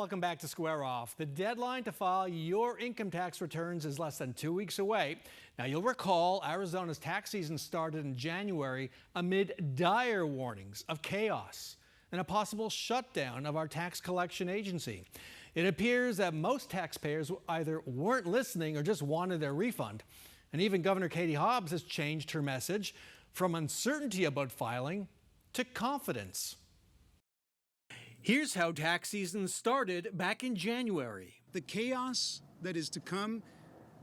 Welcome back to Square Off. The deadline to file your income tax returns is less than 2 weeks away. Now, you'll recall Arizona's tax season started in January amid dire warnings of chaos and a possible shutdown of our tax collection agency. It appears that most taxpayers either weren't listening or just wanted their refund. And even Governor Katie Hobbs has changed her message from uncertainty about filing to confidence. Here's how tax season started back in January. The chaos that is to come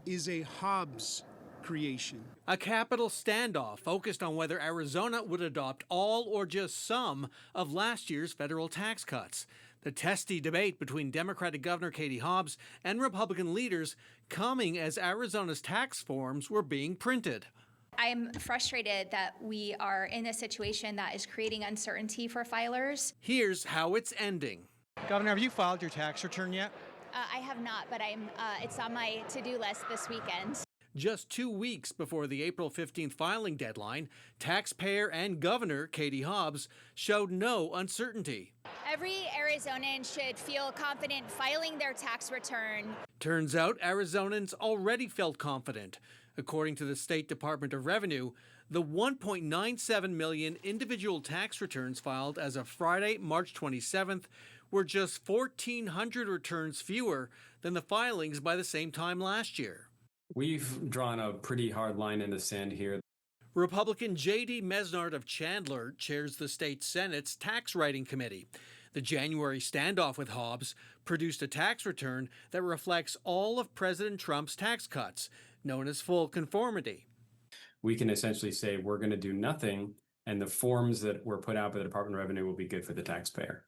is a Hobbs creation. A capital standoff focused on whether Arizona would adopt all or just some of last year's federal tax cuts. The testy debate between Democratic Governor Katie Hobbs and Republican leaders coming as Arizona's tax forms were being printed. I'm frustrated that we are in a situation that is creating uncertainty for filers. Here's how it's ending. Governor, have you filed your tax return yet? I have not, but it's on my to-do list this weekend. Just 2 weeks before the April 15th filing deadline, taxpayer and Governor Katie Hobbs showed no uncertainty. Every Arizonan should feel confident filing their tax return. Turns out Arizonans already felt confident. According to the State Department of Revenue, the 1.97 million individual tax returns filed as of Friday, March 27th, were just 1,400 returns fewer than the filings by the same time last year. We've drawn a pretty hard line in the sand here. Republican J.D. Mesnard of Chandler chairs the state Senate's Tax Writing Committee. The January standoff with Hobbs produced a tax return that reflects all of President Trump's tax cuts, known as full conformity. We can essentially say we're going to do nothing, and the forms that were put out by the Department of Revenue will be good for the taxpayer.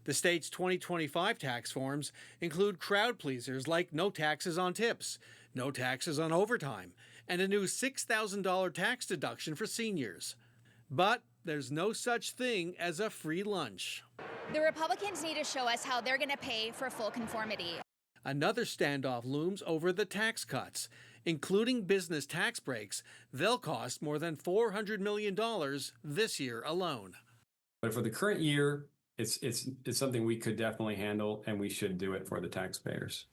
The state's 2025 tax forms include crowd pleasers like no taxes on tips, no taxes on overtime, and a new $6,000 tax deduction for seniors. But there's no such thing as a free lunch. The Republicans need to show us how they're going to pay for full conformity. Another standoff looms over the tax cuts, including business tax breaks. They'll cost more than $400 million this year alone. But for the current year, it's something we could definitely handle, and we should do it for the taxpayers.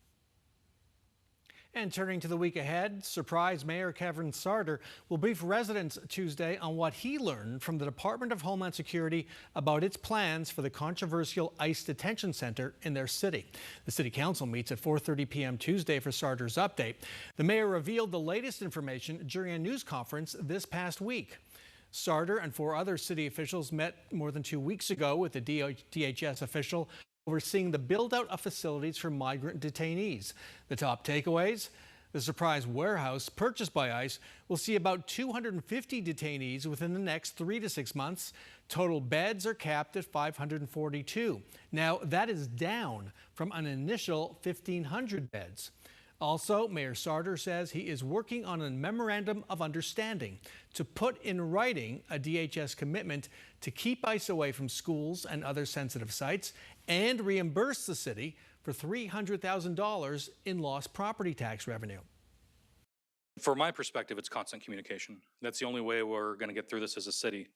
And turning to the week ahead, surprise Mayor Kevin Sarder will brief residents Tuesday on what he learned from the Department of Homeland Security about its plans for the controversial ICE detention center in their city. The City Council meets at 4:30 p.m. Tuesday for Sarder's update. The mayor revealed the latest information during a news conference this past week. Sarder and 4 other city officials met more than 2 weeks ago with the DHS official overseeing the build-out of facilities for migrant detainees. The top takeaways: the surprise warehouse purchased by ICE will see about 250 detainees within the next 3 to 6 months. Total beds are capped at 542. Now, that is down from an initial 1,500 beds. Also, Mayor Sarder says he is working on a memorandum of understanding to put in writing a DHS commitment to keep ICE away from schools and other sensitive sites and reimburse the city for $300,000 in lost property tax revenue. From my perspective, it's constant communication. That's the only way we're going to get through this as a city,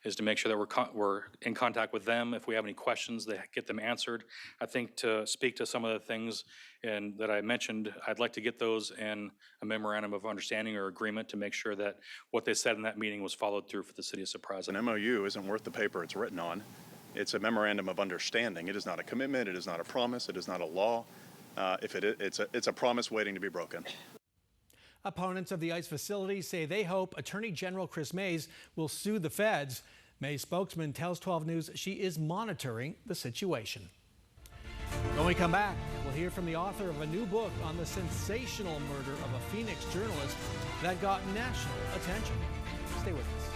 is to make sure that we're in contact with them. If we have any questions, they get them answered. I think to speak to some of the things that I mentioned, I'd like to get those in a memorandum of understanding or agreement to make sure that what they said in that meeting was followed through for the city of Surprise. An MOU isn't worth the paper it's written on. It's a memorandum of understanding. It is not a commitment. It is not a promise. It is not a law. It's a promise waiting to be broken. Opponents of the ICE facility say they hope Attorney General Chris Mays will sue the feds. May's spokesman tells 12 News she is monitoring the situation. When we come back, we'll hear from the author of a new book on the sensational murder of a Phoenix journalist that got national attention. Stay with us.